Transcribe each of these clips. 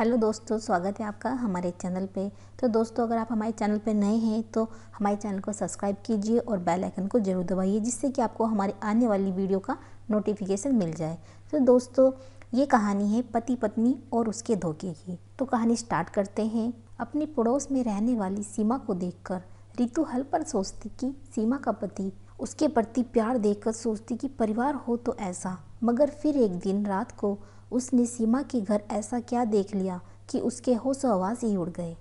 Hello दोस्तों, स्वागत है आपका हमारे चैनल पे। तो दोस्तों, अगर आप हमारे चैनल पे नए हैं तो हमारे चैनल को सब्सक्राइब कीजिए और बेल आइकन को ज़रूर दबाइए, जिससे कि आपको हमारी आने वाली वीडियो का नोटिफिकेशन मिल जाए। तो दोस्तों, ये कहानी है पति पत्नी और उसके धोखे की। तो कहानी स्टार्ट करते हैं। अपने पड़ोस में रहने वाली सीमा को देखकर रितु हल पर सोचती कि सीमा का पति उसके प्रति प्यार देखकर सोचती कि परिवार हो तो ऐसा। मगर फिर एक दिन रात को उसने सीमा के घर ऐसा क्या देख लिया कि उसके होश हवास ही उड़ गए।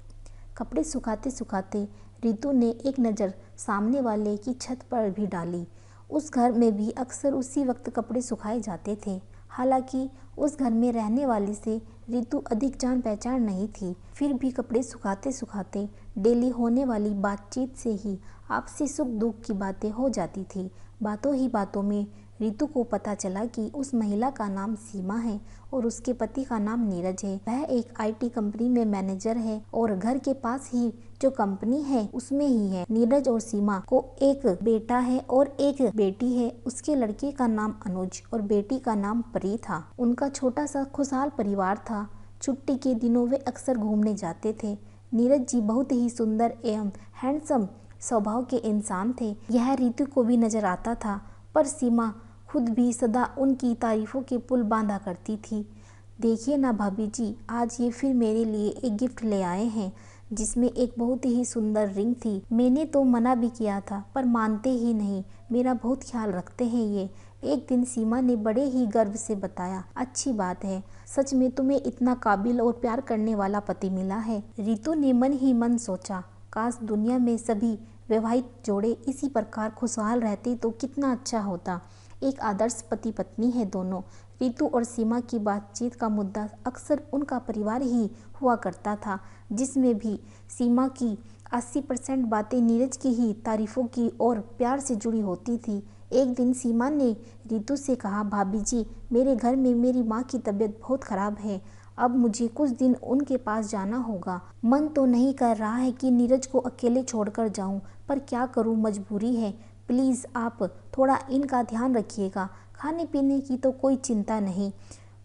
कपड़े सुखाते सुखाते रितु ने एक नज़र सामने वाले की छत पर भी डाली। उस घर में भी अक्सर उसी वक्त कपड़े सुखाए जाते थे। हालांकि उस घर में रहने वाली से रितु अधिक जान पहचान नहीं थी, फिर भी कपड़े सुखाते सुखाते डेली होने वाली बातचीत से ही आपसी सुख दुख की बातें हो जाती थी। बातों ही बातों में रितु को पता चला कि उस महिला का नाम सीमा है और उसके पति का नाम नीरज है। वह एक आईटी कंपनी में मैनेजर है और घर के पास ही जो कंपनी है उसमें ही है। नीरज और सीमा को एक बेटा है और एक बेटी है। उसके लड़के का नाम अनुज और बेटी का नाम परी था। उनका छोटा सा खुशहाल परिवार था। छुट्टी के दिनों वे अक्सर घूमने जाते थे। नीरज जी बहुत ही सुंदर एवं हैंडसम स्वभाव के इंसान थे। यह रितु को भी नजर आता था, पर सीमा खुद भी सदा उनकी तारीफों के पुल बांधा करती थी। देखिए ना भाभी जी, आज ये फिर मेरे लिए एक गिफ्ट ले आए हैं, जिसमें एक बहुत ही सुंदर रिंग थी। मैंने तो मना भी किया था पर मानते ही नहीं। मेरा बहुत ख्याल रखते हैं ये। एक दिन सीमा ने बड़े ही गर्व से बताया। अच्छी बात है, सच में तुम्हें इतना काबिल और प्यार करने वाला पति मिला है। रितु ने मन ही मन सोचा, काश दुनिया में सभी वैवाहिक जोड़े इसी प्रकार खुशहाल रहते तो कितना अच्छा होता। एक आदर्श पति पत्नी है दोनों। रितु और सीमा की बातचीत का मुद्दा अक्सर उनका परिवार ही हुआ करता था, जिसमें भी सीमा की 80% बातें नीरज की ही तारीफों की और प्यार से जुड़ी होती थी। एक दिन सीमा ने रितु से कहा, भाभी जी, मेरे घर में मेरी माँ की तबीयत बहुत खराब है। अब मुझे कुछ दिन उनके पास जाना होगा। मन तो नहीं कर रहा है कि नीरज को अकेले छोड़कर जाऊं, पर क्या करूं, मजबूरी है। प्लीज़ आप थोड़ा इनका ध्यान रखिएगा। खाने पीने की तो कोई चिंता नहीं,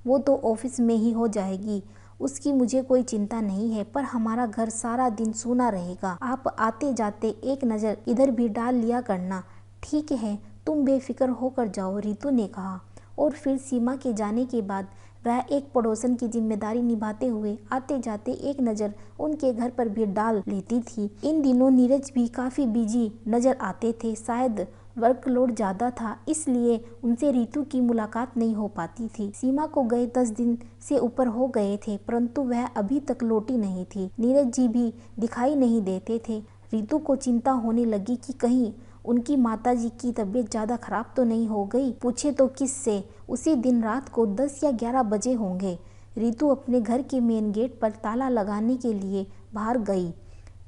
वो तो ऑफिस में ही हो जाएगी, उसकी मुझे कोई चिंता नहीं है। पर हमारा घर सारा दिन सूना रहेगा। आप आते जाते एक नज़र इधर भी डाल लिया करना। ठीक है, तुम बेफिक्र होकर जाओ, रितु ने कहा। और फिर सीमा के जाने के बाद वह एक पड़ोसन की जिम्मेदारी निभाते हुए आते जाते एक नज़र उनके घर पर भी डाल लेती थी। इन दिनों नीरज भी काफ़ी बिजी नज़र आते थे। शायद वर्कलोड ज़्यादा था, इसलिए उनसे रितु की मुलाकात नहीं हो पाती थी। सीमा को गए 10 दिन से ऊपर हो गए थे, परंतु वह अभी तक लौटी नहीं थी। नीरज जी भी दिखाई नहीं देते थे। रितु को चिंता होने लगी कि कहीं उनकी माताजी की तबीयत ज़्यादा खराब तो नहीं हो गई। पूछे तो किससे। उसी दिन रात को 10 या 11 बजे होंगे। रितु अपने घर के मेन गेट पर ताला लगाने के लिए बाहर गई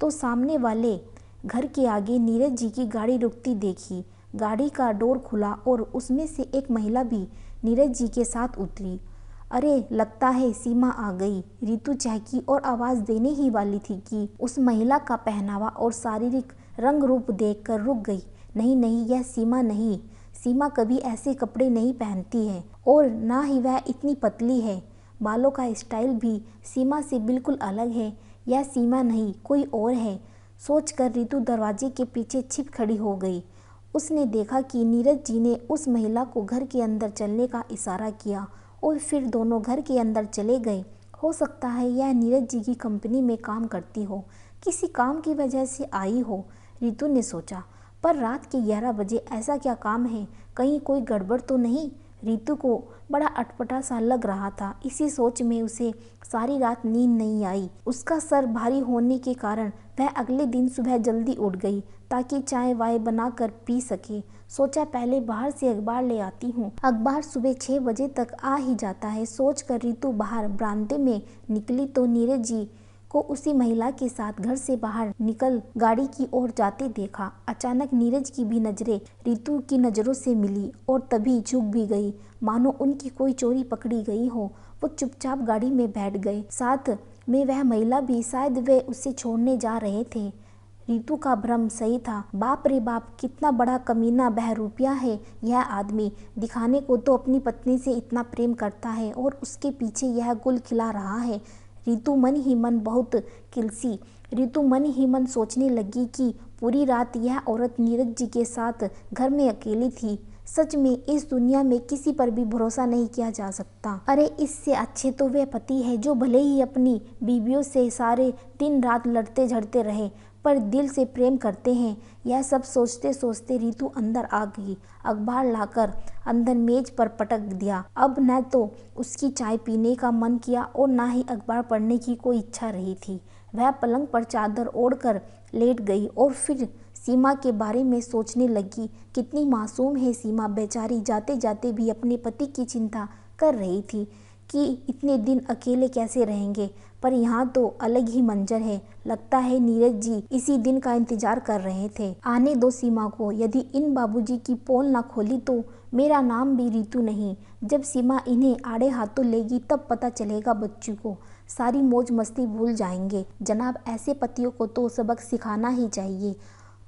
तो सामने वाले घर के आगे नीरज जी की गाड़ी रुकती देखी। गाड़ी का डोर खुला और उसमें से एक महिला भी नीरज जी के साथ उतरी। अरे, लगता है सीमा आ गई। रितु चहकी और आवाज़ देने ही वाली थी कि उस महिला का पहनावा और शारीरिक रंग रूप देखकर रुक गई। नहीं नहीं, यह सीमा नहीं। सीमा कभी ऐसे कपड़े नहीं पहनती है और ना ही वह इतनी पतली है। बालों का स्टाइल भी सीमा से बिल्कुल अलग है। यह सीमा नहीं, कोई और है। सोचकर रितु दरवाजे के पीछे छिप खड़ी हो गई। उसने देखा कि नीरज जी ने उस महिला को घर के अंदर चलने का इशारा किया और फिर दोनों घर के अंदर चले गए। हो सकता है यह नीरज जी की कंपनी में काम करती हो, किसी काम की वजह से आई हो, रितु ने सोचा। पर रात के 11 बजे ऐसा क्या काम है, कहीं कोई गड़बड़ तो नहीं। रितु को बड़ा अटपटा सा लग रहा था। इसी सोच में उसे सारी रात नींद नहीं आई। उसका सर भारी होने के कारण वह अगले दिन सुबह जल्दी उठ गई ताकि चाय वाय बनाकर पी सके। सोचा पहले बाहर से अखबार ले आती हूँ। अखबार सुबह 6 बजे तक आ ही जाता है। सोचकर रितु बाहर बरामदे में निकली तो नीरज जी को उसी महिला के साथ घर से बाहर निकल गाड़ी की ओर जाते देखा। अचानक नीरज की भी नजरें रितु की नज़रों से मिली और तभी झुक भी गई, मानो उनकी कोई चोरी पकड़ी गई हो। वो चुपचाप गाड़ी में बैठ गए, साथ में वह महिला भी। शायद वे उसे छोड़ने जा रहे थे। रितु का भ्रम सही था। बाप रे बाप, कितना बड़ा कमीना बहरूपिया है यह आदमी। दिखाने को तो अपनी पत्नी से इतना प्रेम करता है और उसके पीछे यह गुल खिला रहा है। रितु मन ही मन बहुत किलसी। रितु मन ही मन सोचने लगी कि पूरी रात यह औरत नीरज जी के साथ घर में अकेली थी। सच में इस दुनिया में किसी पर भी भरोसा नहीं किया जा सकता। अरे इससे अच्छे तो वे पति है जो भले ही अपनी बीवियों से सारे दिन रात लड़ते झड़ते रहे पर दिल से प्रेम करते हैं। यह सब सोचते सोचते रितु अंदर आ गई। अखबार लाकर अंदर मेज पर पटक दिया। अब न तो उसकी चाय पीने का मन किया और न ही अखबार पढ़ने की कोई इच्छा रही थी। वह पलंग पर चादर ओढ़कर लेट गई और फिर सीमा के बारे में सोचने लगी। कितनी मासूम है सीमा, बेचारी जाते जाते भी अपने पति की चिंता कर रही थी कि इतने दिन अकेले कैसे रहेंगे। पर यहाँ तो अलग ही मंजर है। लगता है नीरज जी इसी दिन का इंतजार कर रहे थे। आने दो सीमा को, यदि इन बाबूजी की पोल ना खोली तो मेरा नाम भी रितु नहीं। जब सीमा इन्हें आड़े हाथों लेगी तब पता चलेगा बच्चों को, सारी मौज मस्ती भूल जाएंगे। जनाब ऐसे पतियों को तो सबक सिखाना ही चाहिए।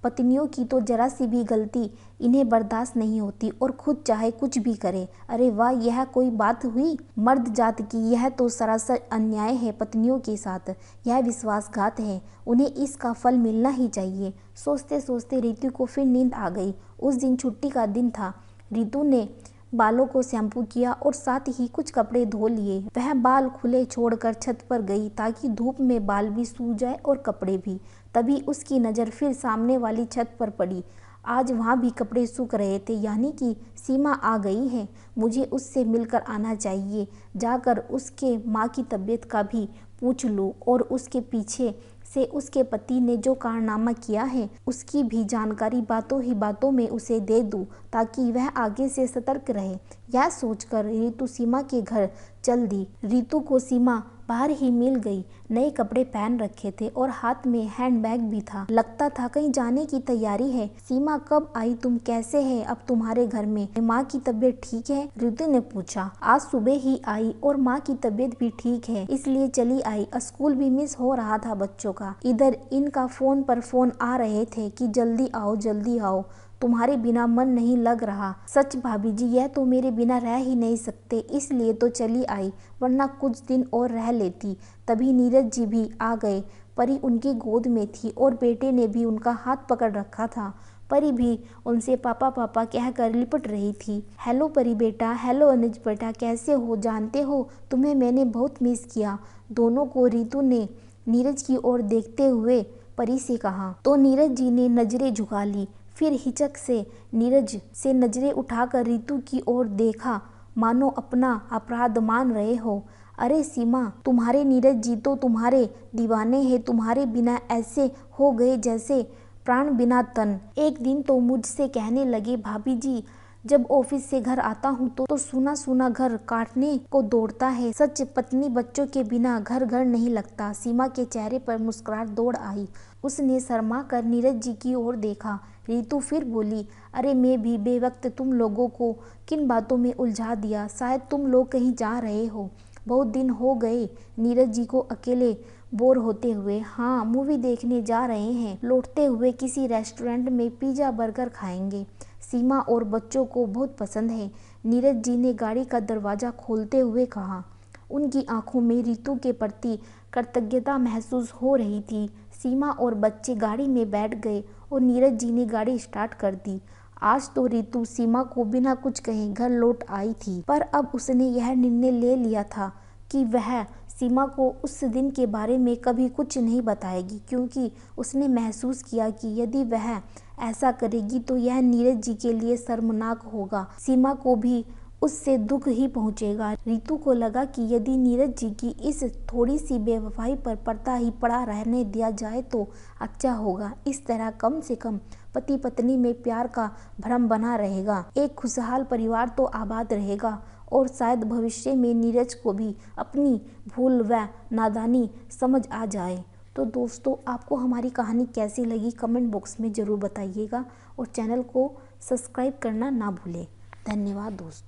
पत्नियों की तो जरा सी भी गलती इन्हें बर्दाश्त नहीं होती और खुद चाहे कुछ भी करे। अरे वाह, यह कोई बात हुई मर्द जात की। यह तो सरासर अन्याय है पत्नियों के साथ। यह विश्वासघात है, उन्हें इसका फल मिलना ही चाहिए। सोचते सोचते रितु को फिर नींद आ गई। उस दिन छुट्टी का दिन था। रितु ने बालों को शैम्पू किया और साथ ही कुछ कपड़े धो लिए। वह बाल खुले छोड़कर छत पर गई ताकि धूप में बाल भी सूख जाए और कपड़े भी। तभी उसकी नज़र फिर सामने वाली छत पर पड़ी। आज वहाँ भी कपड़े सूख रहे थे। यानी कि सीमा आ गई है। मुझे उससे मिलकर आना चाहिए। जाकर उसके माँ की तबीयत का भी पूछ लूँ और उसके पीछे से उसके पति ने जो कारनामा किया है उसकी भी जानकारी बातों ही बातों में उसे दे दूँ ताकि वह आगे से सतर्क रहे। यह सोचकर रितु सीमा के घर चल दी। रितु को सीमा बाहर ही मिल गई। नए कपड़े पहन रखे थे और हाथ में हैंडबैग भी था। लगता था कहीं जाने की तैयारी है। सीमा कब आई, तुम कैसे है अब तुम्हारे घर में? माँ की तबीयत ठीक है? रितु ने पूछा। आज सुबह ही आई और माँ की तबीयत भी ठीक है इसलिए चली आई। स्कूल भी मिस हो रहा था बच्चों का। इधर इनका फोन पर फोन आ रहे थे कि जल्दी आओ, तुम्हारे बिना मन नहीं लग रहा। सच भाभी जी, यह तो मेरे बिना रह ही नहीं सकते इसलिए तो चली आई, वरना कुछ दिन और रह लेती। तभी नीरज जी भी आ गए। परी उनकी गोद में थी और बेटे ने भी उनका हाथ पकड़ रखा था। परी भी उनसे पापा पापा कहकर लिपट रही थी। हेलो परी बेटा, हेलो अनुज बेटा, कैसे हो? जानते हो तुम्हें मैंने बहुत मिस किया। दोनों को रितु ने नीरज की ओर देखते हुए परी से कहा तो नीरज जी ने नजरें झुका ली। फिर हिचक से नीरज से नजरें उठाकर रितु की ओर देखा, मानो अपना अपराध मान रहे हो। अरे सीमा, तुम्हारे नीरज जी तो तुम्हारे दीवाने हैं। तुम्हारे बिना ऐसे हो गए जैसे प्राण बिना तन। एक दिन तो मुझसे कहने लगे, भाभी जी जब ऑफिस से घर आता हूँ तो सुना सुना घर काटने को दौड़ता है। सच, पत्नी बच्चों के बिना घर नहीं लगता। सीमा के चेहरे पर मुस्कुराहट दौड़ आई। उसने शर्मा कर नीरज जी की ओर देखा। रितु फिर बोली, अरे मैं भी बेवक्त तुम लोगों को किन बातों में उलझा दिया। शायद तुम लोग कहीं जा रहे हो। बहुत दिन हो गए नीरज जी को अकेले बोर होते हुए। हाँ, मूवी देखने जा रहे हैं। लौटते हुए किसी रेस्टोरेंट में पिज्जा बर्गर खाएंगे। सीमा और बच्चों को बहुत पसंद है। नीरज जी ने गाड़ी का दरवाज़ा खोलते हुए कहा। उनकी आंखों में रितु के प्रति कृतज्ञता महसूस हो रही थी। सीमा और बच्चे गाड़ी में बैठ गए और नीरज जी ने गाड़ी स्टार्ट कर दी। आज तो रितु सीमा को बिना कुछ कहे घर लौट आई थी, पर अब उसने यह निर्णय ले लिया था कि वह सीमा को उस दिन के बारे में कभी कुछ नहीं बताएगी, क्योंकि उसने महसूस किया कि यदि वह ऐसा करेगी तो यह नीरज जी के लिए शर्मनाक होगा। सीमा को भी उससे दुख ही पहुंचेगा। रितु को लगा कि यदि नीरज जी की इस थोड़ी सी बेवफाई पर पर्दा ही पड़ा रहने दिया जाए तो अच्छा होगा। इस तरह कम से कम पति पत्नी में प्यार का भ्रम बना रहेगा। एक खुशहाल परिवार तो आबाद रहेगा और शायद भविष्य में नीरज को भी अपनी भूल व नादानी समझ आ जाए। तो दोस्तों, आपको हमारी कहानी कैसी लगी कमेंट बॉक्स में ज़रूर बताइएगा और चैनल को सब्सक्राइब करना ना भूलें। धन्यवाद दोस्तों।